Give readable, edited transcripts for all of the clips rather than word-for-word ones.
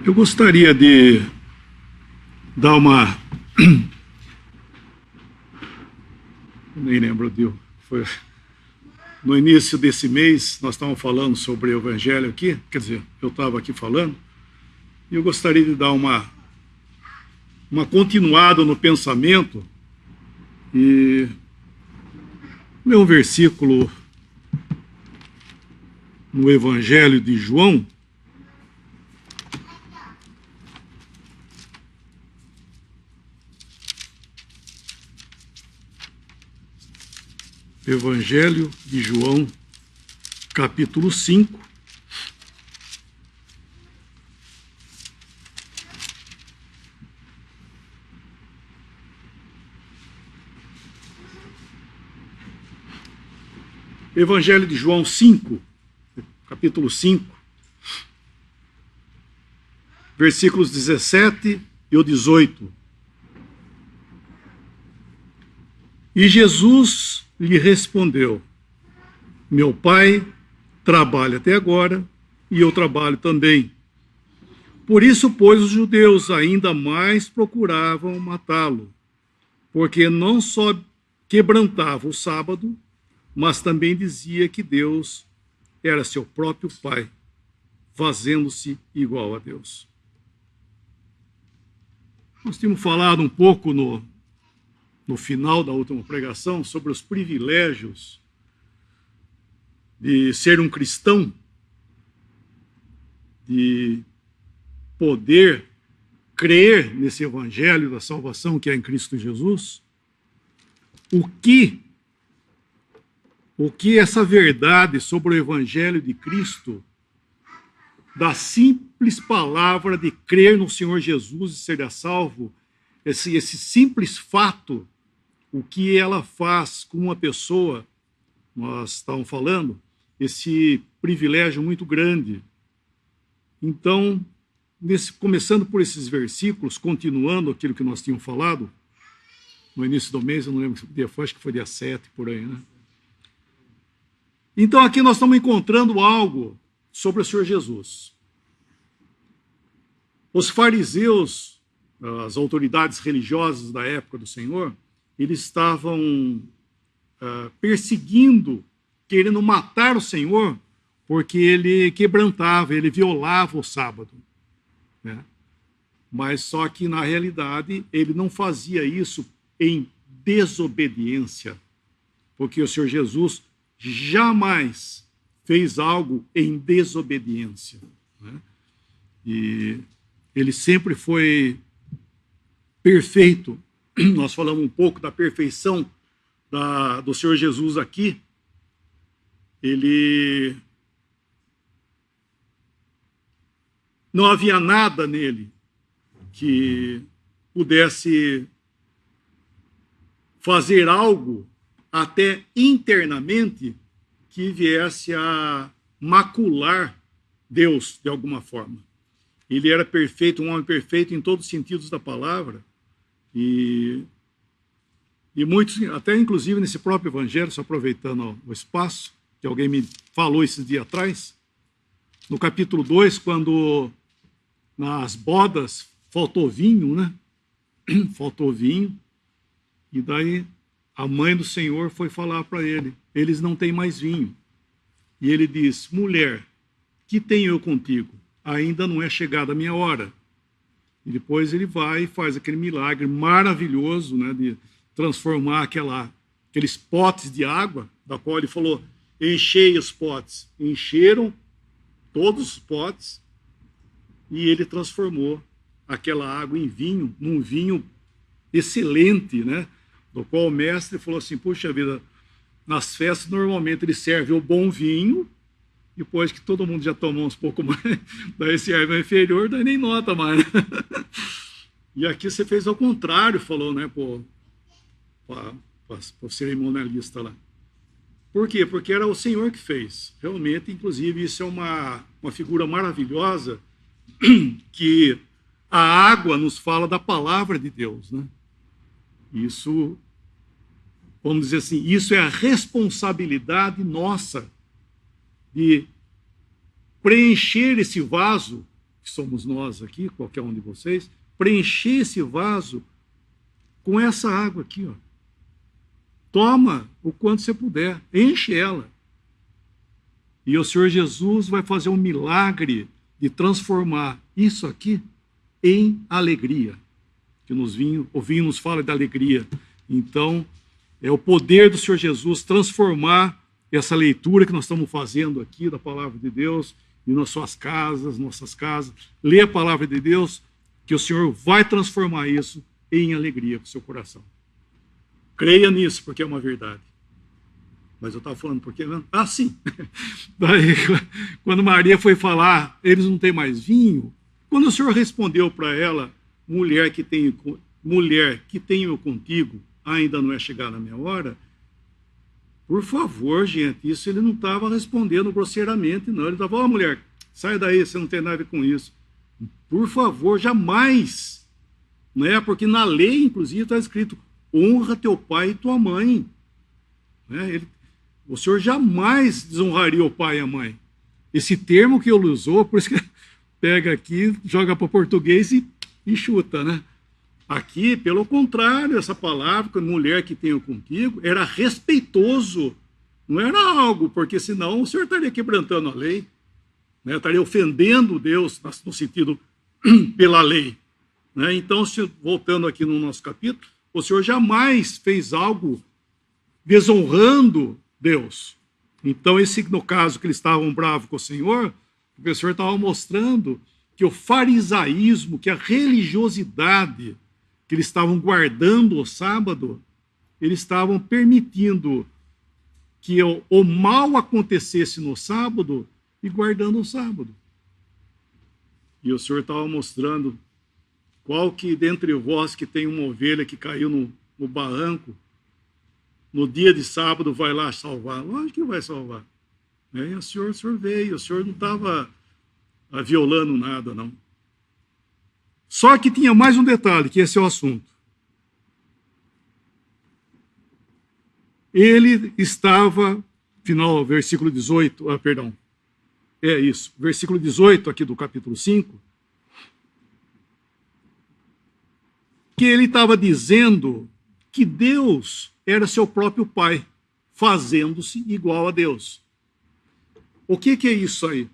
Eu gostaria de dar uma... Nem lembro, foi no início desse mês, nós estávamos falando sobre o Evangelho aqui, quer dizer, eu estava aqui falando, e eu gostaria de dar uma continuada no pensamento e ler um versículo no Evangelho de João, Evangelho de João, capítulo 5. Evangelho de João 5, capítulo 5, versículos 17 e o 18. E Jesus lhe respondeu: meu pai trabalha até agora e eu trabalho também. Por isso, pois, os judeus ainda mais procuravam matá-lo, porque não só quebrantava o sábado, mas também dizia que Deus era seu próprio pai, fazendo-se igual a Deus. Nós tínhamos falado um pouco no final da última pregação sobre os privilégios de ser um cristão, de poder crer nesse evangelho da salvação que é em Cristo Jesus. O que essa verdade sobre o evangelho de Cristo, da simples palavra de crer no Senhor Jesus e ser salvo, esse simples fato, o que ela faz com uma pessoa, nós estávamos falando, esse privilégio muito grande. Então, começando por esses versículos, continuando aquilo que nós tínhamos falado, no início do mês, eu não lembro que dia foi, acho que foi dia 7, por aí, né? Então, aqui nós estamos encontrando algo sobre o Senhor Jesus. Os fariseus, as autoridades religiosas da época do Senhor, eles estavam perseguindo, querendo matar o Senhor, porque ele quebrantava, ele violava o sábado, né? Mas só que, na realidade, ele não fazia isso em desobediência, porque o Senhor Jesus jamais fez algo em desobediência, né? E ele sempre foi perfeito. Nós falamos um pouco da perfeição do Senhor Jesus aqui. Ele não havia nada nele que pudesse fazer algo até internamente que viesse a macular Deus de alguma forma. Ele era perfeito, um homem perfeito em todos os sentidos da palavra, e muitos, até inclusive nesse próprio evangelho, só aproveitando o espaço, que alguém me falou esses dias atrás, no capítulo 2, quando nas bodas faltou vinho, né? Faltou vinho, e daí a mãe do Senhor foi falar para ele: eles não têm mais vinho. E ele diz: mulher, que tenho eu contigo? Ainda não é chegada a minha hora. E depois ele vai e faz aquele milagre maravilhoso, né, de transformar aqueles potes de água, da qual ele falou: enchei os potes. Encheram todos os potes, e ele transformou aquela água em vinho, num vinho excelente, né? Do qual o mestre falou assim: puxa vida, nas festas normalmente ele serve o bom vinho, depois que todo mundo já tomou uns pouco mais, daí esse erva inferior, daí nem nota mais, né? E aqui você fez ao contrário, falou, né, para o cerimonialista lá. Por quê? Porque era o Senhor que fez. Realmente, inclusive, isso é uma figura maravilhosa, que a água nos fala da palavra de Deus, né? Isso, vamos dizer assim, isso é a responsabilidade nossa de preencher esse vaso que somos nós aqui, qualquer um de vocês, preencher esse vaso com essa água aqui, ó. Toma o quanto você puder, enche ela. E o Senhor Jesus vai fazer um milagre de transformar isso aqui em alegria. Que o vinho nos fala da alegria. Então, é o poder do Senhor Jesus transformar essa leitura que nós estamos fazendo aqui da palavra de Deus e nas suas casas, nossas casas. Lê a palavra de Deus, que o Senhor vai transformar isso em alegria para o seu coração. Creia nisso, porque é uma verdade. Mas eu estava falando porque... Ah, sim. Daí, quando Maria foi falar, eles não têm mais vinho, quando o Senhor respondeu para ela, mulher que tenho contigo, ainda não é chegada a minha hora, por favor, gente, isso ele não estava respondendo grosseiramente, não. Ele estava, ó, mulher, sai daí, você não tem nada a ver com isso. Por favor, jamais. Né? Porque na lei, inclusive, está escrito, honra teu pai e tua mãe. Né? O Senhor jamais desonraria o pai e a mãe. Esse termo que ele usou, por isso que pega aqui, joga para o português e chuta, né? Aqui, pelo contrário, essa palavra, mulher que tenho contigo, era respeitoso. Não era algo, porque senão o Senhor estaria quebrantando a lei, né? Estaria ofendendo Deus no sentido pela lei. Né? Então, voltando aqui no nosso capítulo, o Senhor jamais fez algo desonrando Deus. Então, no caso que eles estavam bravos com o Senhor estava mostrando que o farisaísmo, que a religiosidade que eles estavam guardando o sábado, eles estavam permitindo que o mal acontecesse no sábado e guardando o sábado. E o Senhor estava mostrando qual que dentre vós que tem uma ovelha que caiu no barranco, no dia de sábado vai lá salvar. Lógico que vai salvar. E o Senhor veio, o Senhor não estava violando nada, não. Só que tinha mais um detalhe, que esse é o assunto. Ele estava, final, versículo 18, versículo 18 aqui do capítulo 5, que ele estava dizendo que Deus era seu próprio pai, fazendo-se igual a Deus. O que é isso aí?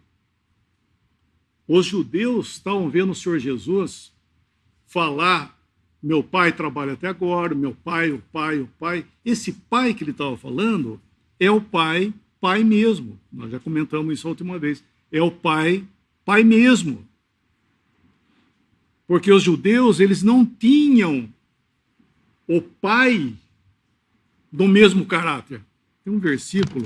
Os judeus estavam vendo o Senhor Jesus falar, meu pai trabalha até agora, meu pai, o pai. Esse pai que ele estava falando é o pai mesmo. Nós já comentamos isso a última vez. É o pai mesmo. Porque os judeus, eles não tinham o pai do mesmo caráter. Tem um versículo...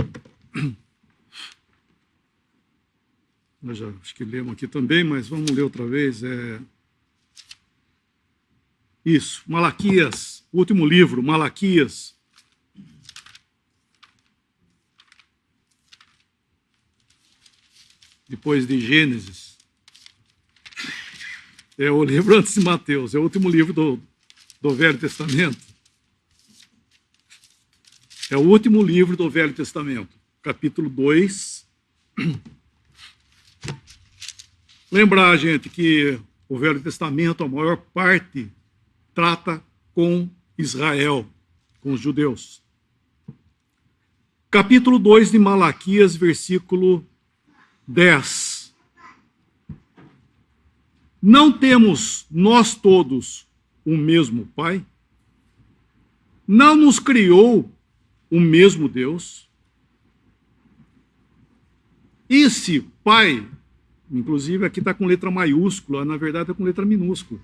Nós já acho que lemos aqui também, mas vamos ler outra vez. Isso, Malaquias, o último livro, Malaquias. Depois de Gênesis. É o livro antes de Mateus, é o último livro do Velho Testamento. É o último livro do Velho Testamento, capítulo 2. Lembrar, gente, que o Velho Testamento, a maior parte, trata com Israel, com os judeus. Capítulo 2 de Malaquias, versículo 10. Não temos nós todos o mesmo Pai? Não nos criou o mesmo Deus? Esse Pai... Inclusive, aqui está com letra maiúscula, na verdade está com letra minúscula.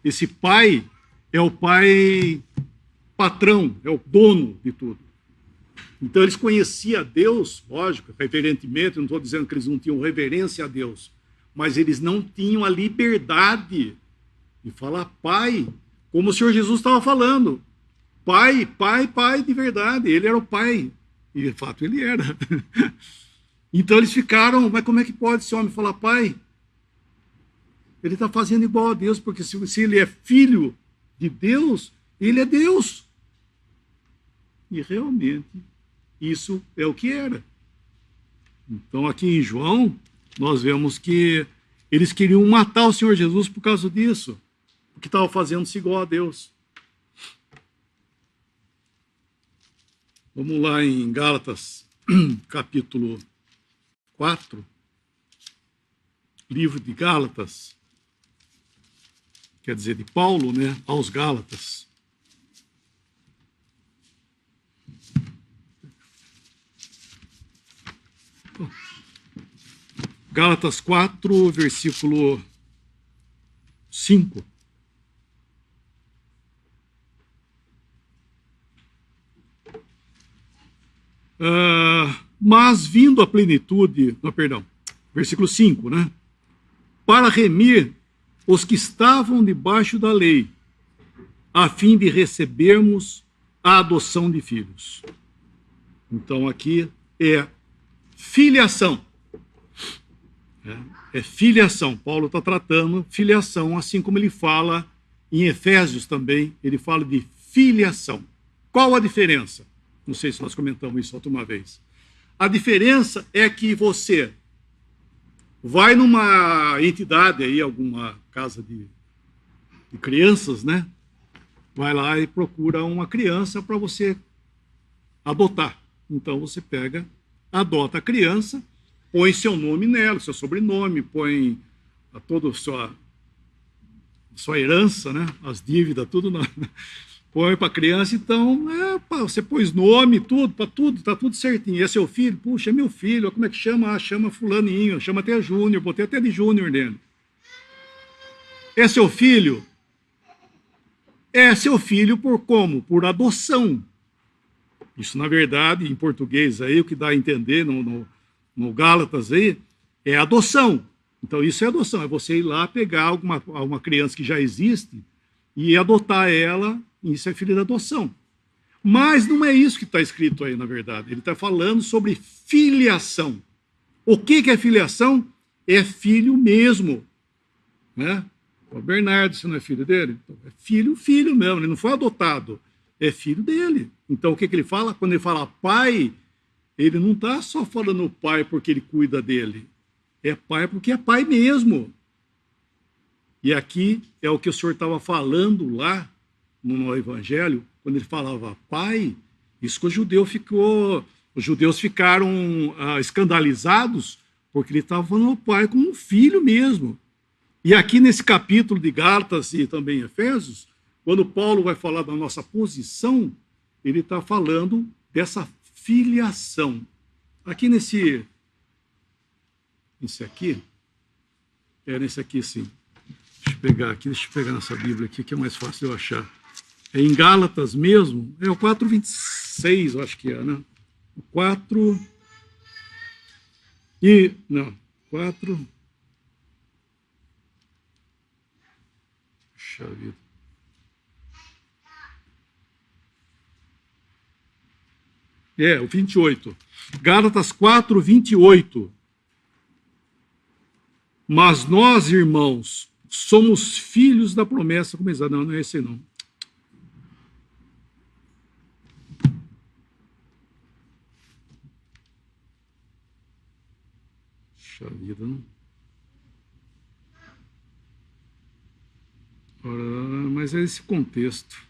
Esse pai é o pai patrão, é o dono de tudo. Então, eles conheciam a Deus, lógico, reverentemente, não estou dizendo que eles não tinham reverência a Deus, mas eles não tinham a liberdade de falar pai, como o Senhor Jesus estava falando. Pai de verdade, ele era o pai. E, de fato, ele era. Então eles ficaram, mas como é que pode esse homem falar pai? Ele está fazendo igual a Deus, porque se ele é filho de Deus, ele é Deus. E realmente, isso é o que era. Então aqui em João, nós vemos que Eles queriam matar o Senhor Jesus por causa disso, porque estava fazendo-se igual a Deus. Vamos lá em Gálatas, capítulo 4, livro de Gálatas, quer dizer, de Paulo, né, aos Gálatas. Gálatas 4, versículo 5. Mas vindo a plenitude, versículo 5, né? Para remir os que estavam debaixo da lei, a fim de recebermos a adoção de filhos. Então aqui é filiação. É filiação. Paulo está tratando filiação, assim como ele fala em Efésios também, ele fala de filiação. Qual a diferença? Não sei se nós comentamos isso outra uma vez. A diferença é que você vai numa entidade aí, alguma casa de crianças, né? Vai lá e procura uma criança para você adotar. Então você pega, adota a criança, põe seu nome nela, seu sobrenome, põe toda a sua herança, né? As dívidas, tudo põe para a criança. Então, você pôs nome, tudo, para tudo, está tudo certinho. E é seu filho? Puxa, é meu filho. Como é que chama? Chama fulaninho, chama até Júnior, botei até de Júnior nele. É seu filho? É seu filho por como? Por adoção. Isso, na verdade, em português aí, o que dá a entender no Gálatas aí, é adoção. Então, isso é adoção, é você ir lá pegar uma criança que já existe e adotar ela, isso é filho da adoção. Mas não é isso que está escrito aí, na verdade. Ele está falando sobre filiação. O que é filiação? É filho mesmo. Né? O Bernardo, você não é filho dele? É filho mesmo, ele não foi adotado, é filho dele. Então, o que ele fala? Quando ele fala pai, ele não está só falando pai porque ele cuida dele. É pai porque é pai mesmo. E aqui é o que o senhor estava falando lá no Evangelho, quando ele falava pai, isso que os judeus ficaram escandalizados, porque ele estava falando o pai como um filho mesmo. E aqui nesse capítulo de Gálatas e também Efésios, quando Paulo vai falar da nossa posição, ele está falando dessa filiação. Aqui nesse aqui, nesse aqui sim. Deixa eu pegar nessa Bíblia aqui, que é mais fácil de eu achar. É em Gálatas mesmo, é o 4:26, eu acho que é, né? O 4... Não, 4... Puxa vida. O 28. Gálatas 4:28. Mas nós, irmãos, somos filhos da promessa. Não é esse não. Puxa vida, não. Mas é esse contexto.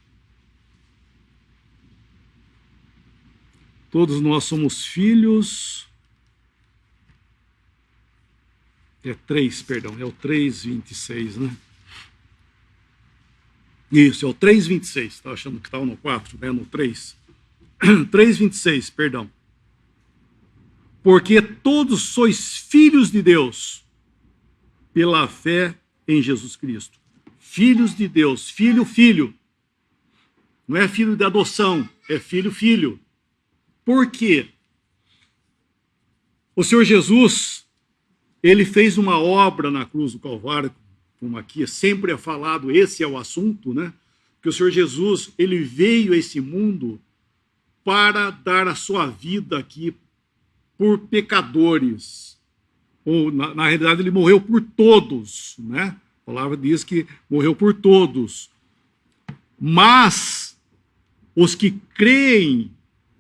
Todos nós somos filhos. É o 3:26, né? Isso, é o 3:26. Estava achando que estava no 4, né? No 3. 3:26, perdão. Porque todos sois filhos de Deus pela fé em Jesus Cristo. Filhos de Deus, filho. Não é filho de adoção, é filho. Por quê? O Senhor Jesus, ele fez uma obra na cruz do Calvário, como aqui sempre é falado, esse é o assunto, né? Que o Senhor Jesus, ele veio a esse mundo para dar a sua vida aqui por pecadores. Ou, na realidade, ele morreu por todos, né? A palavra diz que morreu por todos. Mas os que creem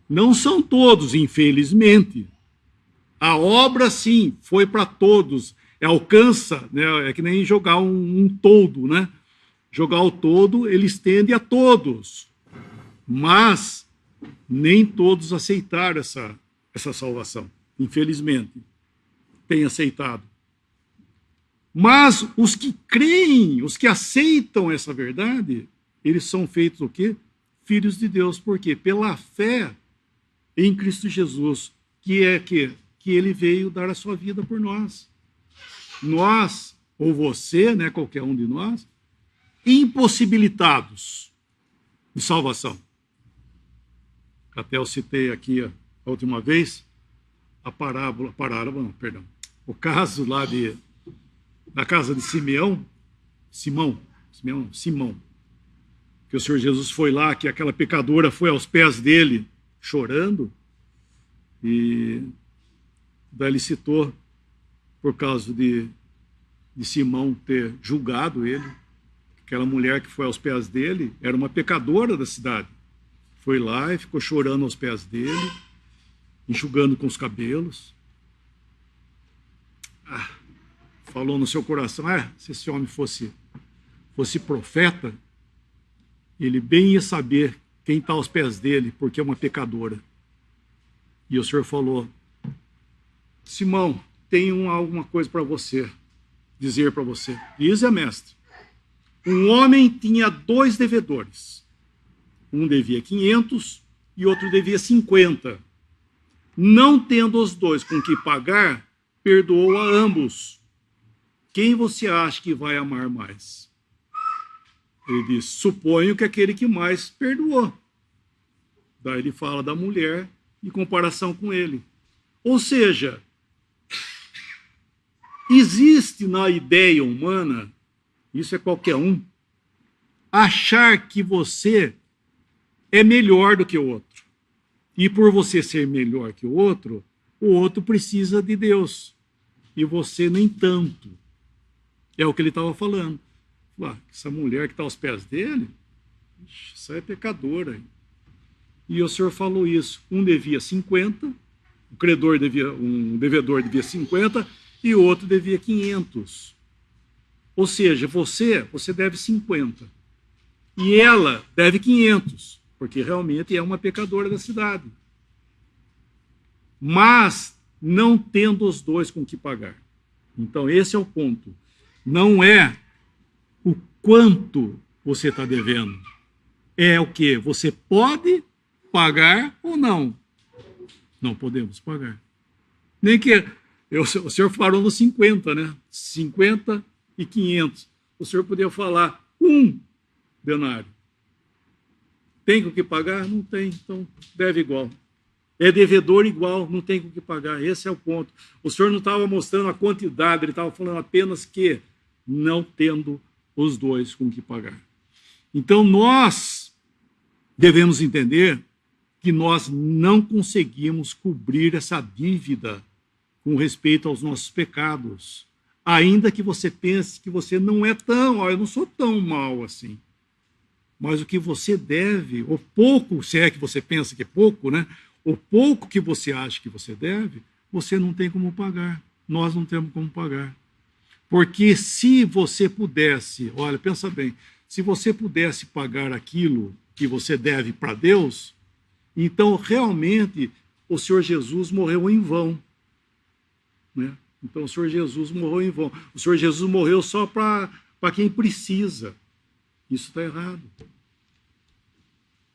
não são todos, infelizmente. A obra, sim, foi para todos. alcança, né? É que nem jogar um todo, né? Jogar o todo, ele estende a todos, mas nem todos aceitaram essa salvação, infelizmente, têm aceitado. Mas os que creem, os que aceitam essa verdade, eles são feitos o quê? Filhos de Deus. Por quê? Pela fé em Cristo Jesus, que ele veio dar a sua vida por nós. Nós, ou você, né, qualquer um de nós, impossibilitados de salvação. Até eu citei aqui a última vez o caso lá da casa de Simão, que o Senhor Jesus foi lá, que aquela pecadora foi aos pés dele, chorando, e daí ele citou, por causa de Simão ter julgado ele, aquela mulher que foi aos pés dele era uma pecadora da cidade. Foi lá e ficou chorando aos pés dele, enxugando com os cabelos. Falou no seu coração, se esse homem fosse profeta, ele bem ia saber quem está aos pés dele, porque é uma pecadora. E o Senhor falou, Simão, tenho alguma coisa para você, dizer para você. Diz, mestre. Um homem tinha 2 devedores. Um devia 500 e outro devia 50. Não tendo os 2 com que pagar, perdoou a ambos. Quem você acha que vai amar mais? Ele diz, suponho que aquele que mais perdoou. Daí ele fala da mulher em comparação com ele. Ou seja, existe na ideia humana, isso é qualquer um, achar que você é melhor do que o outro. E por você ser melhor que o outro precisa de Deus. E você nem tanto. É o que ele estava falando. Essa mulher que está aos pés dele, isso é pecadora. E o Senhor falou isso. Um devia 50, um devedor devia 50 e o outro devia 500. Ou seja, você deve 50. E ela deve 500, porque realmente é uma pecadora da cidade. Mas não tendo os 2 com que pagar. Então, esse é o ponto. Não é o quanto você está devendo. É o que você pode pagar ou não. Não podemos pagar. Nem que... O senhor falou no 50, né? 50 e 500. O senhor podia falar 1 denário. Tem com que pagar? Não tem, então deve igual. É devedor igual, não tem com que pagar. Esse é o ponto. O senhor não estava mostrando a quantidade, ele estava falando apenas que não tendo os 2 com que pagar. Então nós devemos entender que nós não conseguimos cobrir essa dívida com respeito aos nossos pecados. Ainda que você pense que você não é eu não sou tão mal assim. Mas o que você deve, o pouco, se é que você pensa que é pouco, né? O pouco que você acha que você deve, você não tem como pagar. Nós não temos como pagar. Porque se você pudesse, olha, pensa bem, se você pudesse pagar aquilo que você deve para Deus, então realmente o Senhor Jesus morreu em vão. Né? Então o Senhor Jesus morreu em vão. O Senhor Jesus morreu só para quem precisa. Isso está errado.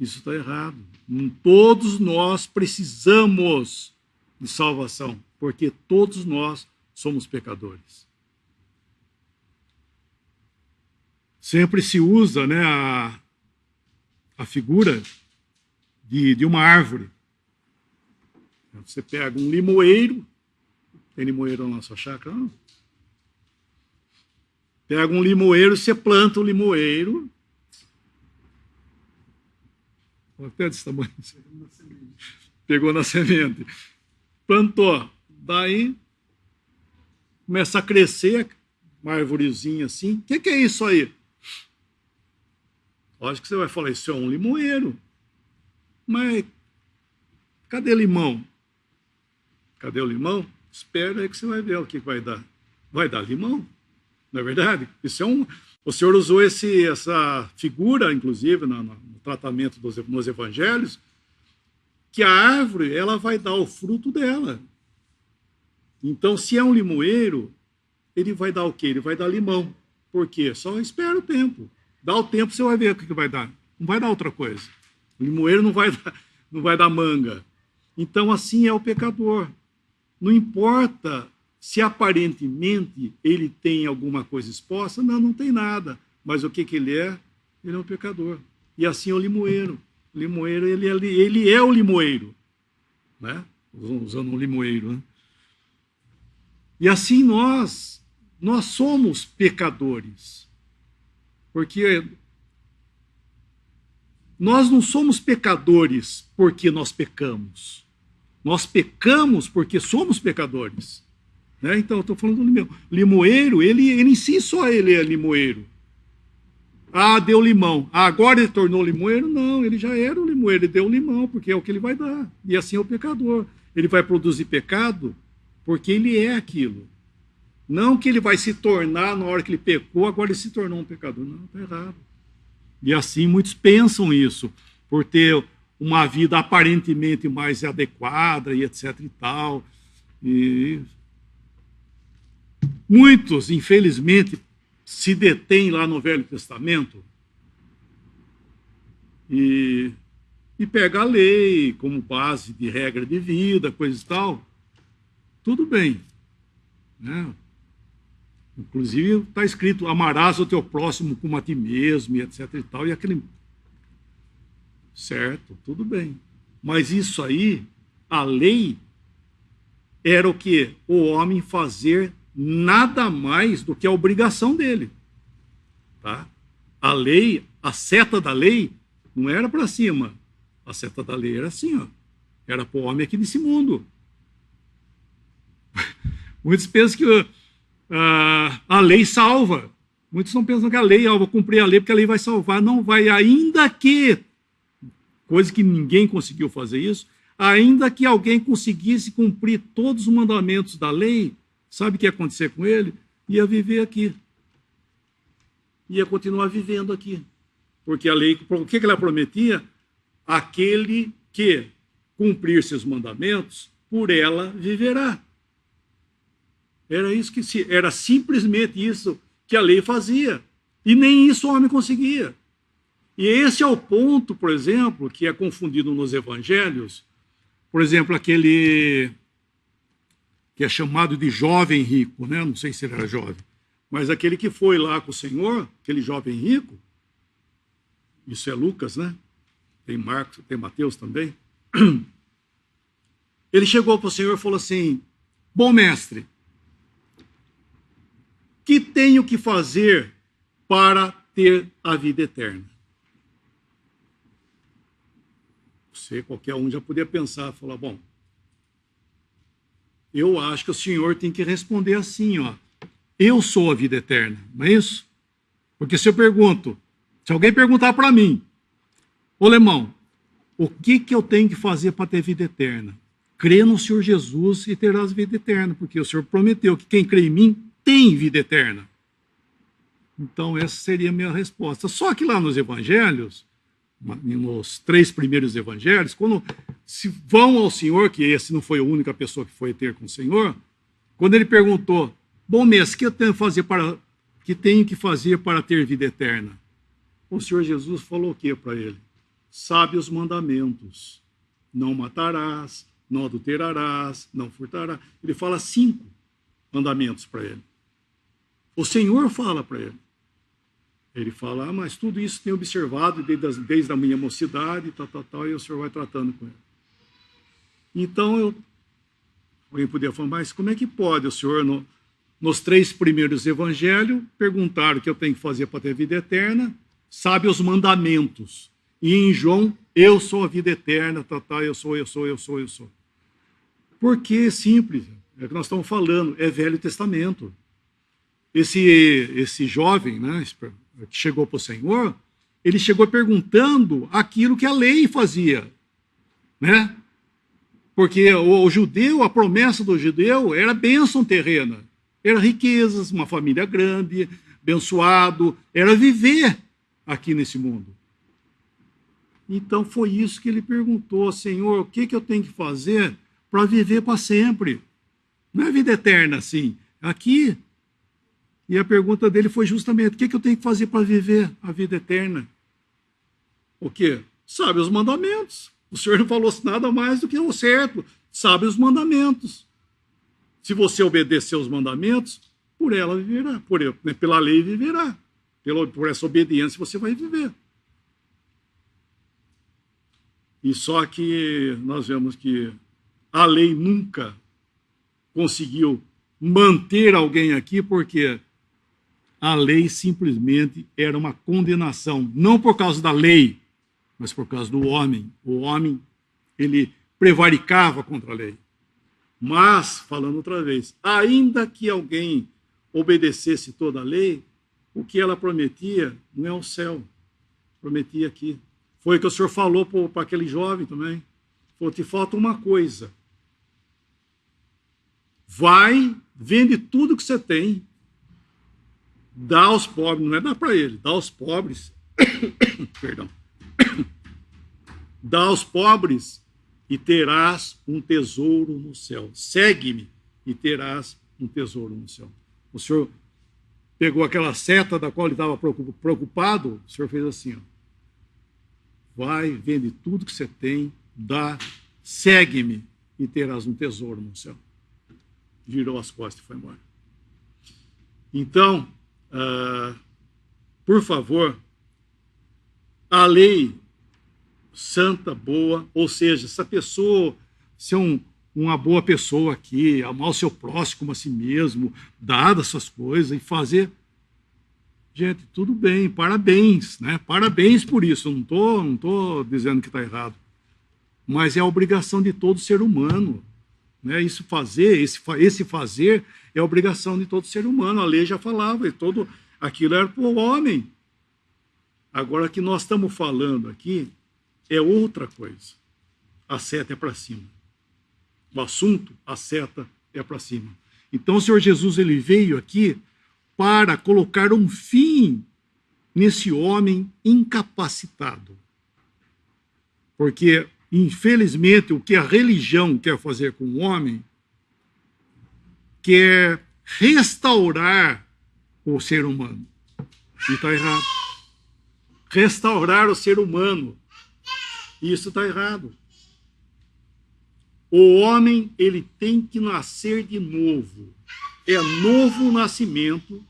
Isso está errado. Todos nós precisamos de salvação, porque todos nós somos pecadores. Sempre se usa, né, a figura de uma árvore. Você pega um limoeiro, tem limoeiro na sua chácara? Não. Pega um limoeiro, você planta o limoeiro, até desse tamanho, pegou na semente, plantou, daí começa a crescer, uma arvorezinha assim. O que é isso aí? Lógico que você vai falar, isso é um limoeiro. Mas cadê limão? Cadê o limão? Espera aí que você vai ver o que vai dar. vai dar limão, não é verdade? O Senhor usou essa figura, inclusive, no tratamento nos evangelhos, que a árvore ela vai dar o fruto dela. Então, se é um limoeiro, ele vai dar o quê? Ele vai dar limão. Por quê? Só espera o tempo. Dá o tempo, você vai ver o que vai dar. Não vai dar outra coisa. O limoeiro não vai dar manga. Então, assim é o pecador. Não importa se aparentemente ele tem alguma coisa exposta, não tem nada. Mas o que ele é? Ele é um pecador. E assim é o limoeiro. O limoeiro, ele é o limoeiro. Né? Usando um limoeiro. Né? E assim nós somos pecadores. Porque nós não somos pecadores porque nós pecamos. Nós pecamos porque somos pecadores. Né? Então, eu estou falando do limoeiro, ele em si só ele é limoeiro. Ah, deu limão. Ah, agora ele tornou limoeiro? Não, ele já era o limoeiro, ele deu limão, porque é o que ele vai dar. E assim é o pecador. Ele vai produzir pecado porque ele é aquilo. Não que ele vai se tornar, na hora que ele pecou, agora ele se tornou um pecador. Não, está errado. E assim muitos pensam isso, por ter uma vida aparentemente mais adequada e etc e tal. E muitos, infelizmente, se detêm lá no Velho Testamento e pega a lei como base de regra de vida, coisa e tal. Tudo bem. Né? Inclusive está escrito, amarás o teu próximo como a ti mesmo, e etc e tal, e aquele... Certo, tudo bem. Mas isso aí, a lei, era o quê? O homem fazer nada mais do que a obrigação dele. Tá? A lei, a seta da lei, não era para cima. A seta da lei era assim, ó. Era para o homem aqui nesse mundo. Muitos pensam que a lei salva. Muitos não pensam que a lei, eu vou cumprir a lei porque a lei vai salvar. Não vai, ainda que, coisa que ninguém conseguiu fazer isso, ainda que alguém conseguisse cumprir todos os mandamentos da lei, sabe o que ia acontecer com ele? Ia viver aqui. Ia continuar vivendo aqui. Porque a lei, o que ela prometia? Aquele que cumprir seus mandamentos, por ela viverá. Era simplesmente isso que a lei fazia. E nem isso o homem conseguia. E esse é o ponto, por exemplo, que é confundido nos evangelhos. Por exemplo, aquele que é chamado de jovem rico, né? Não sei se ele era jovem, mas aquele que foi lá com o Senhor, aquele jovem rico, isso é Lucas, né? Tem Marcos, tem Mateus também. Ele chegou para o Senhor e falou assim: bom mestre, que tenho que fazer para ter a vida eterna? Você, qualquer um, já podia pensar, falar, bom, eu acho que o Senhor tem que responder assim, ó, eu sou a vida eterna, não é isso? Porque se eu pergunto, se alguém perguntar para mim, ô Lemão, o que eu tenho que fazer para ter vida eterna? Crê no Senhor Jesus e terás vida eterna, porque o Senhor prometeu que quem crê em mim tem vida eterna. Então, essa seria a minha resposta. Só que lá nos evangelhos, nos 3 primeiros evangelhos, quando se vão ao Senhor, que esse não foi a única pessoa que foi ter com o Senhor, quando ele perguntou, bom mestre, que tenho que fazer para ter vida eterna? O Senhor Jesus falou o que para ele? Sabe os mandamentos. Não matarás, não adulterarás, não furtarás. Ele fala 5 mandamentos para ele. O Senhor fala para ele. Ele fala, mas tudo isso tenho observado desde a minha mocidade, tal, e o Senhor vai tratando com ele. Então, alguém podia falar, mas como é que pode o Senhor, nos 3 primeiros evangelhos, perguntar o que eu tenho que fazer para ter vida eterna, sabe os mandamentos. E em João, eu sou a vida eterna, eu sou. Porque é simples, é o que nós estamos falando, é Velho Testamento. Esse jovem, né, que chegou para o Senhor, ele chegou perguntando aquilo que a lei fazia, né? Porque o judeu, a promessa do judeu era bênção terrena. Era riquezas, uma família grande, abençoado, era viver aqui nesse mundo. Então foi isso que ele perguntou: Senhor, o que eu tenho que fazer para viver para sempre? Não é vida eterna assim, aqui. E a pergunta dele foi justamente: o que eu tenho que fazer para viver a vida eterna? O quê? Sabe os mandamentos. O Senhor não falou nada mais do que o certo. Sabe os mandamentos. Se você obedecer os mandamentos, por ela viverá. Pela lei viverá. Por essa obediência você vai viver. E só que nós vemos que a lei nunca conseguiu manter alguém aqui, porque a lei simplesmente era uma condenação, não por causa da lei, mas por causa do homem. O homem, ele prevaricava contra a lei. Mas, falando outra vez, ainda que alguém obedecesse toda a lei, o que ela prometia não é o céu, prometia aqui. Foi o que o Senhor falou para aquele jovem também. Falou: te falta uma coisa. Vai, vende tudo que você tem, dá aos pobres, não é dar para ele, dá aos pobres, perdão, dá aos pobres e terás um tesouro no céu. Segue-me e terás um tesouro no céu. O Senhor pegou aquela seta da qual ele estava preocupado, o Senhor fez assim, ó: vai, vende tudo que você tem, dá, segue-me e terás um tesouro no céu. Virou as costas e foi embora. Então, por favor, a lei santa, boa, ou seja, essa pessoa ser uma boa pessoa aqui, amar o seu próximo como a si mesmo, dar essas coisas e fazer... Gente, tudo bem, parabéns, né? Parabéns por isso, eu não tô dizendo que está errado. Mas é a obrigação de todo ser humano, né? Esse fazer é a obrigação de todo ser humano. A lei já falava, aquilo era para o homem. Agora, o que nós estamos falando aqui é outra coisa. A seta é para cima. O assunto, a seta é para cima. Então, o Senhor Jesus, ele veio aqui para colocar um fim nesse homem incapacitado. Porque, infelizmente, o que a religião quer fazer com o homem quer restaurar o ser humano. E está errado. Restaurar o ser humano. Isso está errado. O homem, ele tem que nascer de novo. É novo nascimento.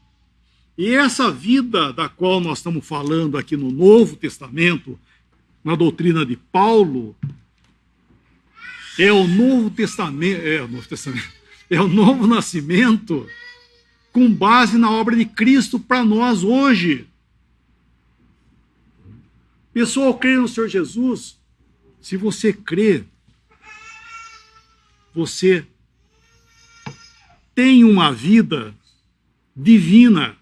E essa vida da qual nós estamos falando aqui no Novo Testamento, na doutrina de Paulo, é o Novo Testamento, é o novo nascimento com base na obra de Cristo para nós hoje. Pessoal, ao crer no Senhor Jesus, se você crê, você tem uma vida divina,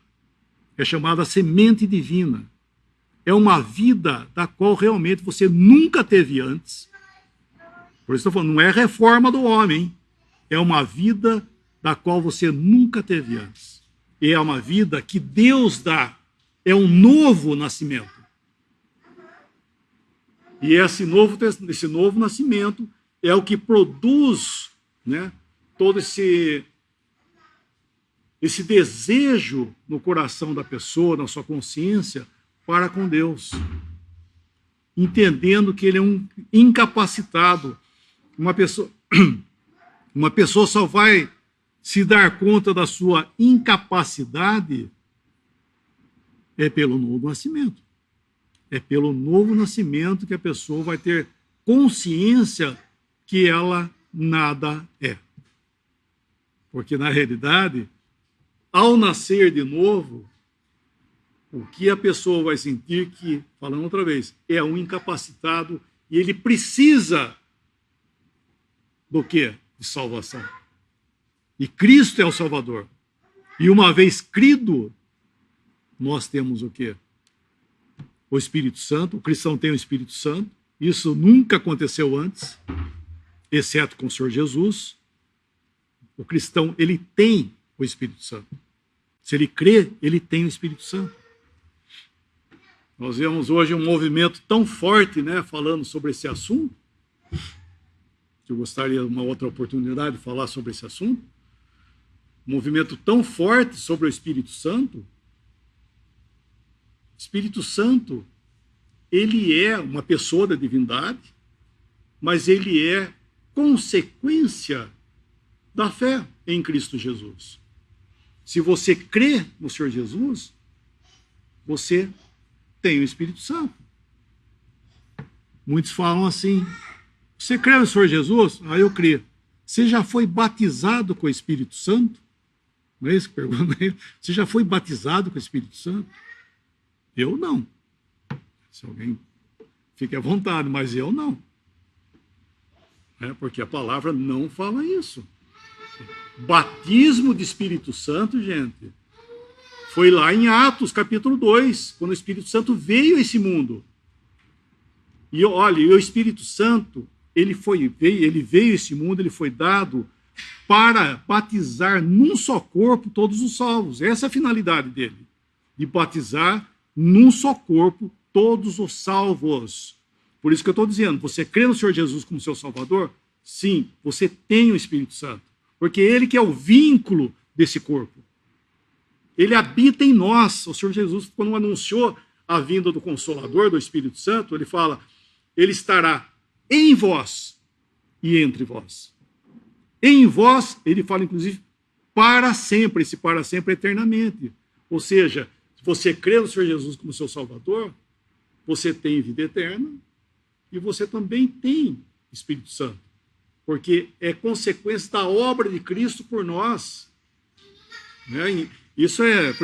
é chamada semente divina. É uma vida da qual realmente você nunca teve antes. Por isso estou falando, não é reforma do homem, é uma vida da qual você nunca teve antes. E é uma vida que Deus dá, é um novo nascimento. E esse novo nascimento é o que produz, né, todo esse desejo no coração da pessoa, na sua consciência, para com Deus. Entendendo que ele é um incapacitado. Uma pessoa só vai se dar conta da sua incapacidade pelo novo nascimento. É pelo novo nascimento que a pessoa vai ter consciência que ela nada é. Porque, na realidade, ao nascer de novo, o que a pessoa vai sentir que, falando outra vez, é um incapacitado e ele precisa do quê? De salvação. E Cristo é o Salvador. E uma vez crido, nós temos o quê? O Espírito Santo. O cristão tem o Espírito Santo. Isso nunca aconteceu antes, exceto com o Senhor Jesus. O cristão, ele tem o Espírito Santo. Se ele crê, ele tem o Espírito Santo. Nós vemos hoje um movimento tão forte, né, falando sobre esse assunto. Eu gostaria de uma outra oportunidade de falar sobre esse assunto. Um movimento tão forte sobre o Espírito Santo. O Espírito Santo, ele é uma pessoa da divindade, mas ele é consequência da fé em Cristo Jesus. Se você crê no Senhor Jesus, você tem o Espírito Santo. Muitos falam assim: você crê no Senhor Jesus? Ah, eu creio. Você já foi batizado com o Espírito Santo? Não é isso que pergunta ele? Você já foi batizado com o Espírito Santo? Eu não. Se alguém fique à vontade, mas eu não. Porque a palavra não fala isso. Batismo de Espírito Santo, gente, foi lá em Atos, capítulo 2, quando o Espírito Santo veio a esse mundo. E olha, o Espírito Santo, ele veio a esse mundo, ele foi dado para batizar num só corpo todos os salvos. Essa é a finalidade dele, de batizar num só corpo todos os salvos. Por isso que eu estou dizendo, você crê no Senhor Jesus como seu Salvador? Sim, você tem o Espírito Santo. Porque ele que é o vínculo desse corpo. Ele habita em nós. O Senhor Jesus, quando anunciou a vinda do Consolador, do Espírito Santo, ele fala, ele estará em vós e entre vós. Em vós, ele fala inclusive para sempre, esse para sempre eternamente. Ou seja, se você crê no Senhor Jesus como seu Salvador, você tem vida eterna e você também tem Espírito Santo. Porque é consequência da obra de Cristo por nós. Isso é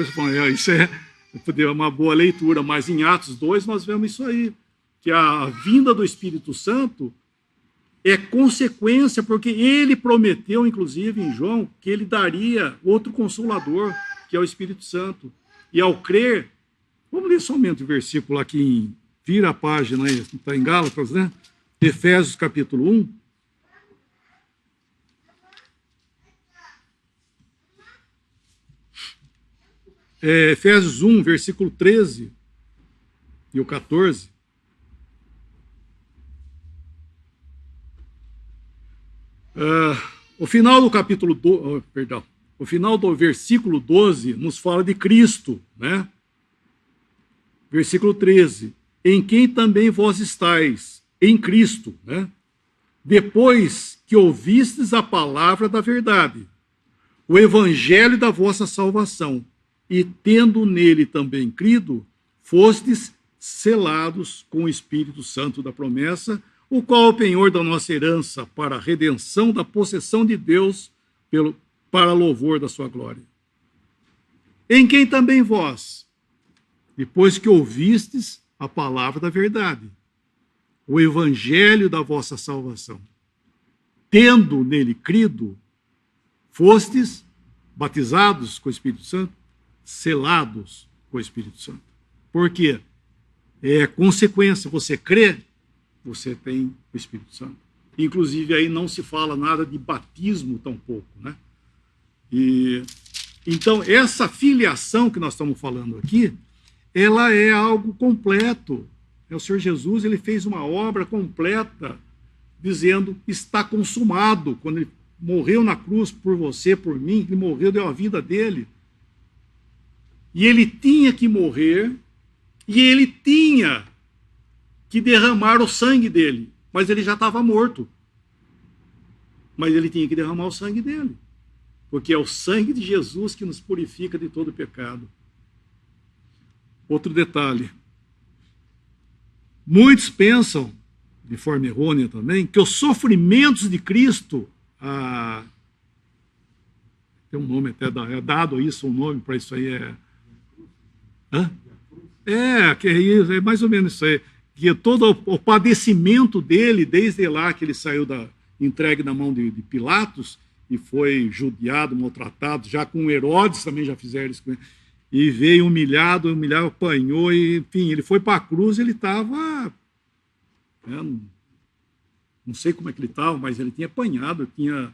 uma boa leitura, mas em Atos 2 nós vemos isso aí, que a vinda do Espírito Santo é consequência, porque ele prometeu, inclusive em João, que ele daria outro Consolador, que é o Espírito Santo. E ao crer, vamos ler somente o versículo aqui, vira a página aí, está em Gálatas, né? Efésios capítulo 1. Efésios 1, versículo 13 e o 14. O final do capítulo o final do versículo 12 nos fala de Cristo, né? Versículo 13: em quem também vós estáis, em Cristo, né? Depois que ouvistes a palavra da verdade, o evangelho da vossa salvação, e tendo nele também crido, fostes selados com o Espírito Santo da promessa, o qual é o penhor da nossa herança para a redenção da possessão de Deus para louvor da sua glória. Em quem também vós, depois que ouvistes a palavra da verdade, o evangelho da vossa salvação, tendo nele crido, fostes batizados com o Espírito Santo, selados com o Espírito Santo. Por quê? É consequência, você crê, você tem o Espírito Santo. Inclusive, aí não se fala nada de batismo tampouco, né? Então, essa filiação que nós estamos falando aqui, ela é algo completo. O Senhor Jesus, ele fez uma obra completa, dizendo, está consumado. Quando ele morreu na cruz por você, por mim, ele morreu, deu a vida dele. E ele tinha que morrer, e ele tinha que derramar o sangue dele, mas ele já estava morto. Mas ele tinha que derramar o sangue dele, porque é o sangue de Jesus que nos purifica de todo pecado. Outro detalhe, muitos pensam, de forma errônea também, que os sofrimentos de Cristo, tem um nome até, é dado isso, um nome para isso aí, é mais ou menos isso aí, que todo o padecimento dele, desde lá que ele saiu entregue na mão de Pilatos, e foi judiado, maltratado, já com Herodes também já fizeram isso com ele, e veio humilhado, apanhou, e, enfim, ele foi para a cruz, ele estava, não sei como é que ele estava, mas ele tinha apanhado, tinha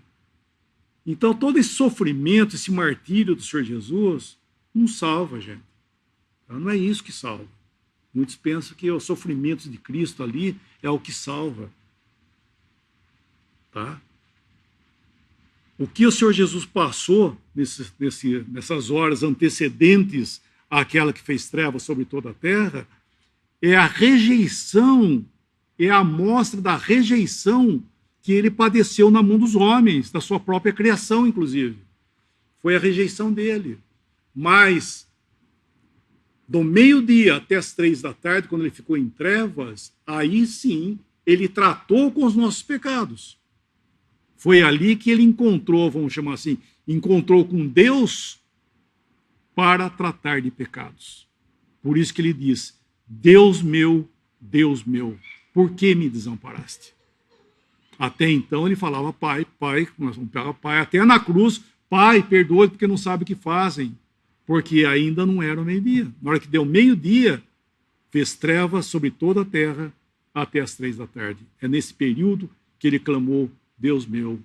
Então, todo esse sofrimento, esse martírio do Senhor Jesus, não salva, gente. Então, não é isso que salva. Muitos pensam que o sofrimento de Cristo ali é o que salva. Tá? O que o Senhor Jesus passou nessas horas antecedentes àquela que fez trevas sobre toda a terra, é a rejeição, é a amostra da rejeição que ele padeceu na mão dos homens, da sua própria criação, inclusive. Foi a rejeição dele. Mas, do meio-dia até as 3 da tarde, quando ele ficou em trevas, aí sim, ele tratou com os nossos pecados. Foi ali que ele encontrou, vamos chamar assim, encontrou com Deus para tratar de pecados. Por isso que ele diz, Deus meu, por que me desamparaste? Até então ele falava, pai, nós vamos pegar pai, até na cruz, pai, perdoe porque não sabe o que fazem, porque ainda não era o meio-dia. Na hora que deu meio-dia, fez trevas sobre toda a terra até as 3 da tarde. É nesse período que ele clamou, Deus meu,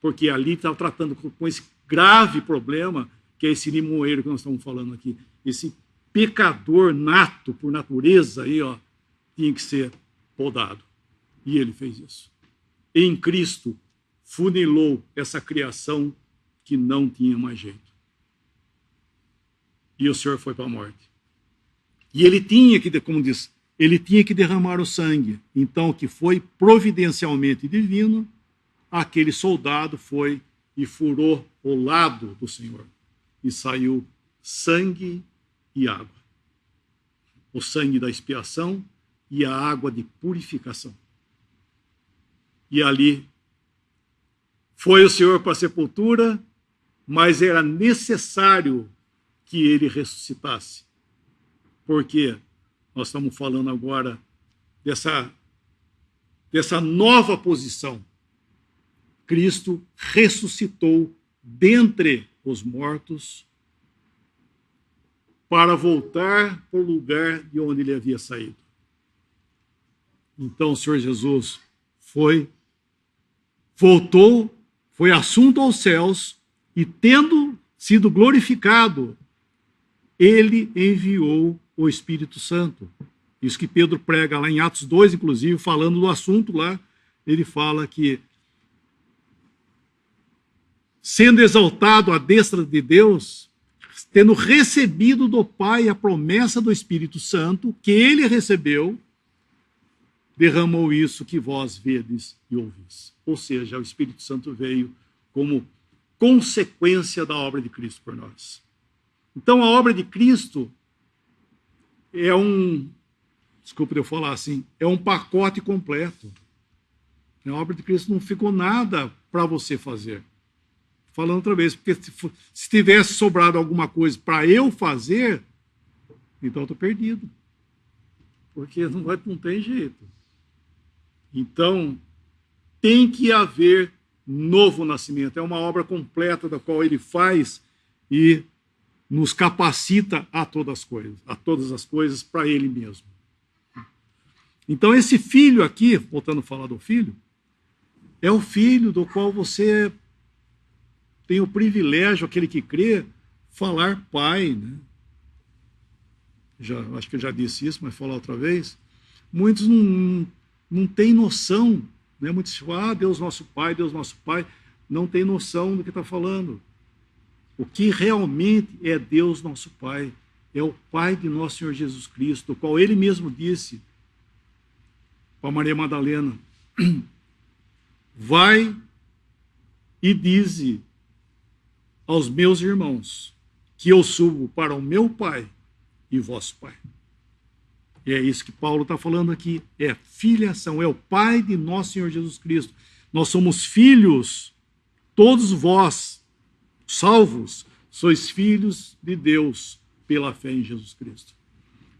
porque ali estava tratando com esse grave problema, que é esse limoeiro que nós estamos falando aqui, esse pecador nato por natureza aí, ó, tinha que ser podado. E ele fez isso. Em Cristo, funilou essa criação que não tinha mais jeito. E o Senhor foi para a morte. E ele tinha que, como diz, ele tinha que derramar o sangue. Então, o que foi providencialmente divino, aquele soldado foi e furou o lado do Senhor. E saiu sangue e água. O sangue da expiação e a água de purificação. E ali foi o Senhor para a sepultura, mas era necessário que ele ressuscitasse. Porque nós estamos falando agora dessa nova posição. Cristo ressuscitou dentre os mortos para voltar para o lugar de onde ele havia saído. Então o Senhor Jesus voltou, foi assunto aos céus e, tendo sido glorificado, ele enviou o Espírito Santo. Isso que Pedro prega lá em Atos 2, inclusive, falando do assunto lá, ele fala que, sendo exaltado à destra de Deus, tendo recebido do Pai a promessa do Espírito Santo, que ele recebeu, derramou isso que vós vedes e ouvis. Ou seja, o Espírito Santo veio como consequência da obra de Cristo por nós. Então, a obra de Cristo é desculpa eu falar assim, é um pacote completo. A obra de Cristo não ficou nada para você fazer. Falando outra vez, porque se tivesse sobrado alguma coisa para eu fazer, então eu estou perdido. Porque não tem jeito. Então, tem que haver novo nascimento. É uma obra completa da qual ele faz e nos capacita a todas as coisas para ele mesmo. Então, esse filho aqui, voltando a falar do filho, é o filho do qual você tem o privilégio, aquele que crê, falar pai, né? Acho que eu já disse isso, mas falar outra vez. Muitos não têm noção, né? Muitos falam, Deus nosso Pai, não tem noção do que está falando. O que realmente é Deus nosso Pai, é o Pai de nosso Senhor Jesus Cristo, o qual ele mesmo disse para Maria Madalena, vai e dize aos meus irmãos que eu subo para o meu Pai e vosso Pai. E é isso que Paulo está falando aqui, é filiação, é o Pai de nosso Senhor Jesus Cristo. Nós somos filhos, todos vós, salvos, sois filhos de Deus pela fé em Jesus Cristo.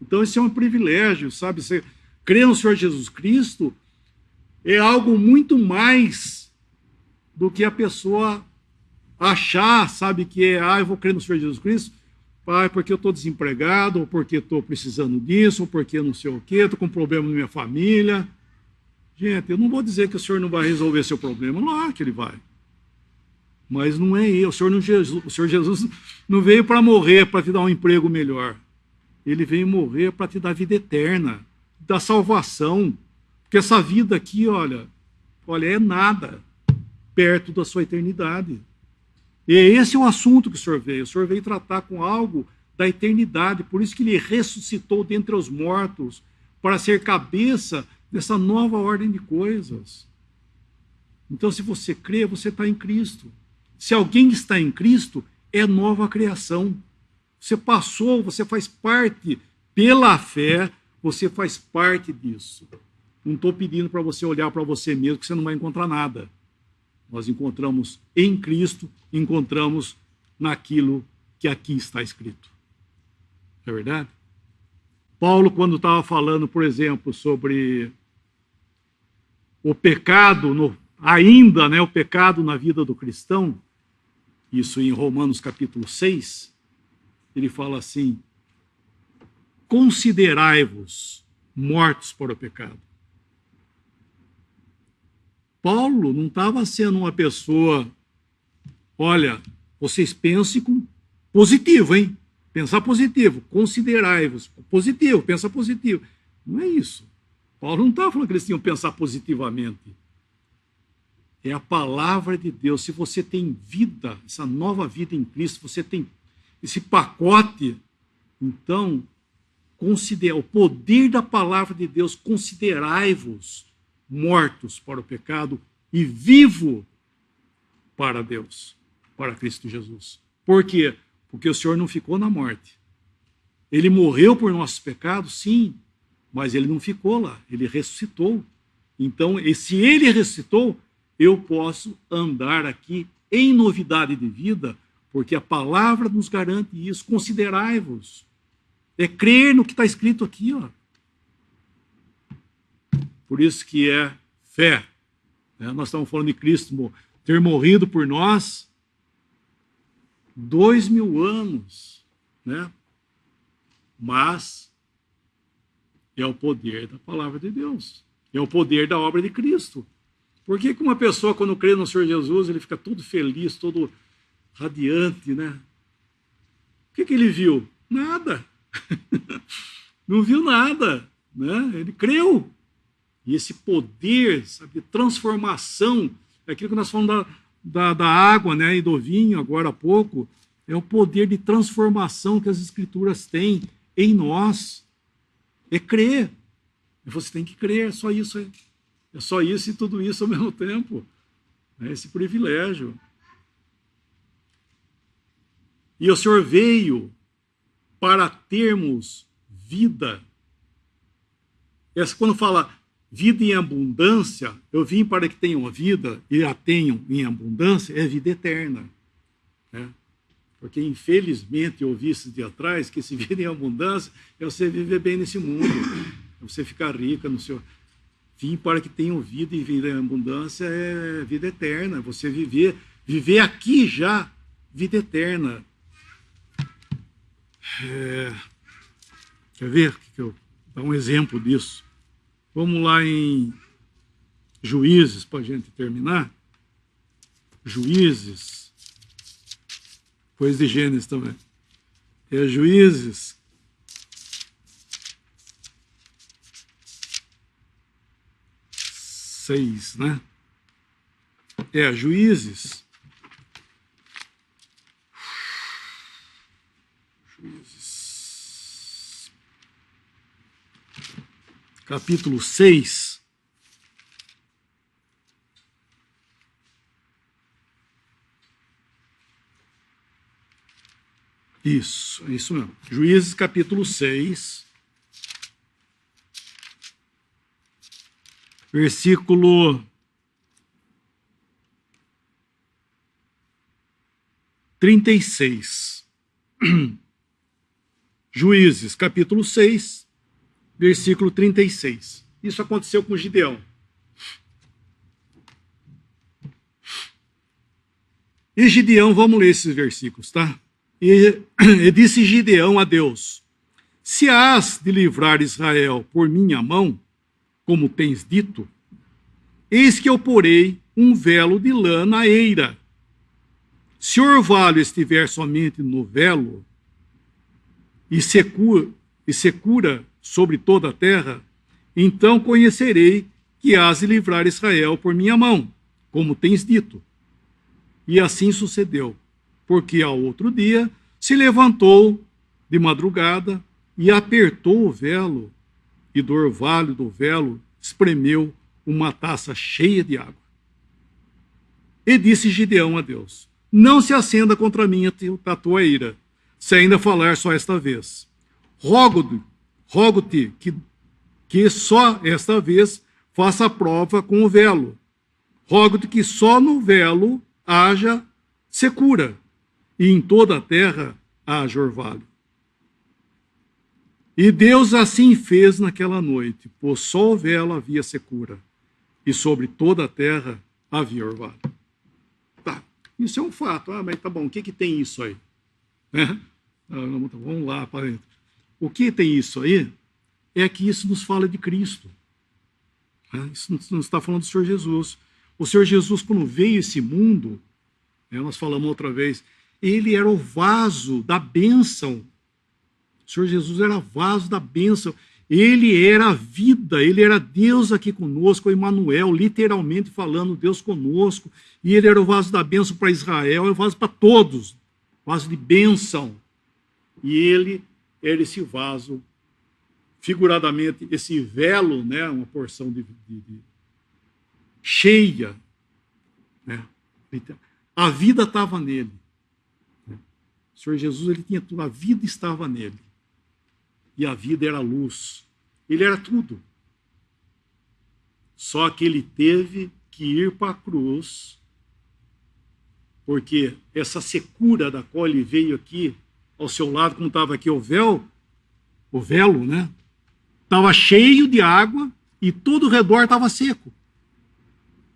Então esse é um privilégio, sabe? Você crer no Senhor Jesus Cristo é algo muito mais do que a pessoa achar, sabe, que é, eu vou crer no Senhor Jesus Cristo, pai, porque eu estou desempregado, ou porque estou precisando disso, ou porque não sei o quê, estou com problema na minha família. Gente, eu não vou dizer que o Senhor não vai resolver seu problema, não, que ele vai. Mas não é eu. O Senhor Jesus não veio para morrer para te dar um emprego melhor. Ele veio morrer para te dar vida eterna, dar salvação. Porque essa vida aqui, olha, é nada perto da sua eternidade. E esse é o assunto que o Senhor veio. O Senhor veio tratar com algo da eternidade. Por isso que ele ressuscitou dentre os mortos, para ser cabeça dessa nova ordem de coisas. Então, se você crê, você está em Cristo. Se alguém está em Cristo, é nova criação. Você passou, você faz parte, pela fé, você faz parte disso. Não estou pedindo para você olhar para você mesmo, que você não vai encontrar nada. Nós encontramos em Cristo, encontramos naquilo que aqui está escrito. Não é verdade? Paulo, quando estava falando, por exemplo, sobre o pecado, o pecado na vida do cristão, isso em Romanos capítulo 6, ele fala assim: considerai-vos mortos para o pecado. Paulo não estava sendo uma pessoa, olha, vocês pensem com positivo, hein? Pensar positivo, considerai-vos. Positivo, pensa positivo. Não é isso. Paulo não estava falando que eles tinham que pensar positivamente. É a palavra de Deus. Se você tem vida, essa nova vida em Cristo, você tem esse pacote, então, considera o poder da palavra de Deus, considerai-vos mortos para o pecado e vivo para Deus, para Cristo Jesus. Por quê? Porque o Senhor não ficou na morte. Ele morreu por nossos pecados, sim, mas ele não ficou lá, ele ressuscitou. Então, se ele ressuscitou, eu posso andar aqui em novidade de vida, porque a palavra nos garante isso. Considerai-vos. É crer no que está escrito aqui, ó. Por isso que é fé. Nós estamos falando de Cristo ter morrido por nós 2000 anos, né? Mas é o poder da palavra de Deus, é o poder da obra de Cristo. Por que uma pessoa, quando crê no Senhor Jesus, ele fica todo feliz, todo radiante, né? O que ele viu? Nada. Não viu nada, né? Ele creu. E esse poder, sabe, de transformação, é aquilo que nós falamos da água, né, e do vinho agora há pouco, é o poder de transformação que as Escrituras têm em nós. É crer. Você tem que crer, é só isso aí. É só isso e tudo isso ao mesmo tempo. É esse privilégio. E o Senhor veio para termos vida. Quando fala vida em abundância, eu vim para que tenham vida e a tenham em abundância, é vida eterna. Né? Porque, infelizmente, eu ouvi esses dias atrás que se vida em abundância é você viver bem nesse mundo, é você ficar rica no seu... Vim para que tenham vida e vida em abundância é vida eterna, você viver aqui já, vida eterna. Quer ver? Eu dar um exemplo disso. Vamos lá em Juízes, para a gente terminar. Juízes, depois de Gênesis também. É Juízes, seis, né? Juízes. Capítulo 6. Isso, é isso mesmo. Juízes, capítulo 6. Versículo 36. Juízes, capítulo 6. Versículo 36. Isso aconteceu com Gideão. E Gideão, vamos ler esses versículos, tá? E disse Gideão a Deus: se hás de livrar Israel por minha mão, como tens dito, eis que eu porei um velo de lã na eira, Se o orvalho estiver somente no velo e secura sobre toda a terra, então conhecerei que hás de livrar Israel por minha mão, como tens dito. E assim sucedeu, porque ao outro dia se levantou de madrugada e apertou o velo, e do orvalho do velo espremeu uma taça cheia de água. E disse Gideão a Deus: não se acenda contra mim a tua ira, se ainda falar só esta vez. Rogo-te que só esta vez faça a prova com o velo. Rogo-te que só no velo haja secura, e em toda a terra haja orvalho. E Deus assim fez naquela noite, pois só o velo havia secura, e sobre toda a terra havia orvalho. Tá, isso é um fato. Mas tá bom, o que tem isso aí? Vamos lá para dentro. O que tem isso aí é que isso nos fala de Cristo. Isso não está falando do Senhor Jesus. O Senhor Jesus, quando veio a esse mundo, nós falamos outra vez, ele era o vaso da bênção. O Senhor Jesus era vaso da bênção. Ele era a vida, ele era Deus aqui conosco, o Emmanuel, literalmente falando, Deus conosco. E ele era o vaso da bênção para Israel, é o vaso para todos, vaso de bênção. E ele era esse vaso, figuradamente, esse velo, uma porção cheia. A vida estava nele. O Senhor Jesus, ele tinha tudo, a vida estava nele. E a vida era luz. Ele era tudo. Só que ele teve que ir para a cruz, porque essa secura da qual ele veio aqui, ao seu lado, como estava aqui o velo, estava cheio de água e todo o redor estava seco.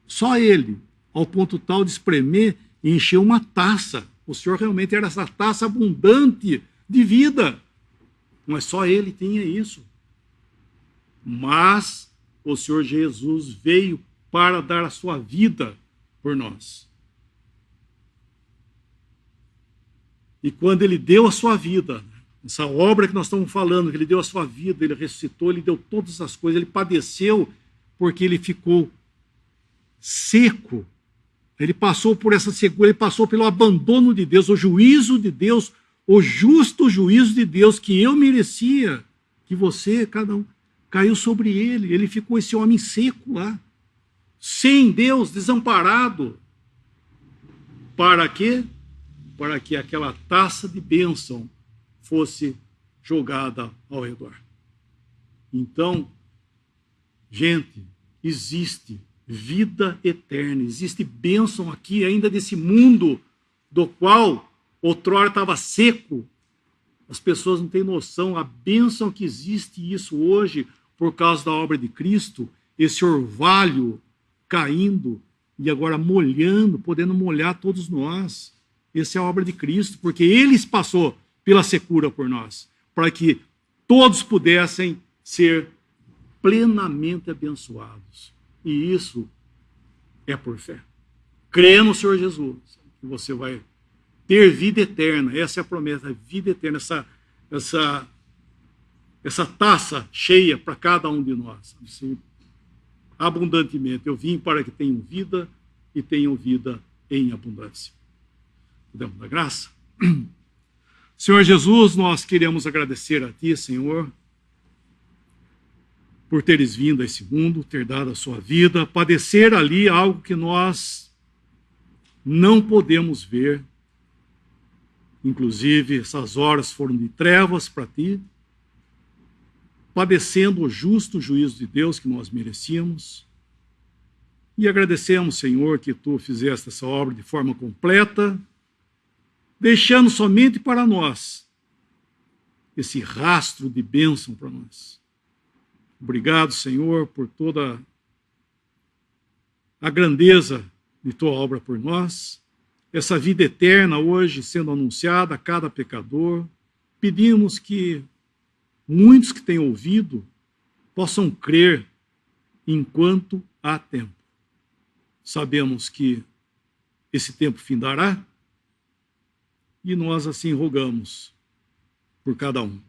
Só ele, ao ponto tal de espremer e encher uma taça. O Senhor realmente era essa taça abundante de vida. Mas só ele tinha isso. Mas o Senhor Jesus veio para dar a sua vida por nós. E quando ele deu a sua vida, essa obra que nós estamos falando, que ele deu a sua vida, ele ressuscitou, ele deu todas as coisas, ele padeceu porque ele ficou seco. Ele passou por essa secura, ele passou pelo abandono de Deus, o juízo de Deus, o justo juízo de Deus que eu merecia, que você, cada um, caiu sobre ele. Ele ficou esse homem seco lá, sem Deus, desamparado. Para quê? Para que aquela taça de bênção fosse jogada ao redor. Então, gente, existe vida eterna, existe bênção aqui ainda desse mundo do qual outrora estava seco. As pessoas não têm noção a bênção que existe isso hoje por causa da obra de Cristo, esse orvalho caindo e agora molhando, podendo molhar todos nós. Essa é a obra de Cristo, porque ele passou pela secura por nós, para que todos pudessem ser plenamente abençoados. E isso é por fé. Crê no Senhor Jesus, que você vai ter vida eterna. Essa é a promessa, a vida eterna, essa taça cheia para cada um de nós. Assim, abundantemente. Eu vim para que tenham vida e tenham vida em abundância. Podemos dar graça? Senhor Jesus, nós queremos agradecer a Ti, Senhor, por teres vindo a esse mundo, ter dado a sua vida, padecer ali algo que nós não podemos ver. Inclusive, essas horas foram de trevas para Ti, padecendo o justo juízo de Deus que nós merecíamos. E agradecemos, Senhor, que Tu fizeste essa obra de forma completa, deixando somente para nós esse rastro de bênção para nós. Obrigado, Senhor, por toda a grandeza de Tua obra por nós, essa vida eterna hoje sendo anunciada a cada pecador. Pedimos que muitos que têm ouvido possam crer enquanto há tempo. Sabemos que esse tempo findará, e nós assim rogamos por cada um.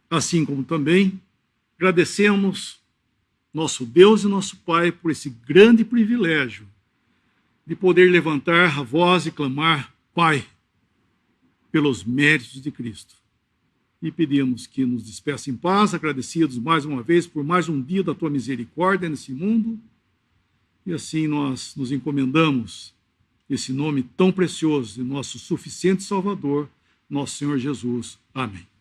Assim como também agradecemos nosso Deus e nosso Pai por esse grande privilégio de poder levantar a voz e clamar: Pai, pelos méritos de Cristo. E pedimos que nos despeça em paz, agradecidos mais uma vez por mais um dia da Tua misericórdia nesse mundo. E assim nós nos encomendamos esse nome tão precioso de nosso suficiente Salvador, nosso Senhor Jesus. Amém.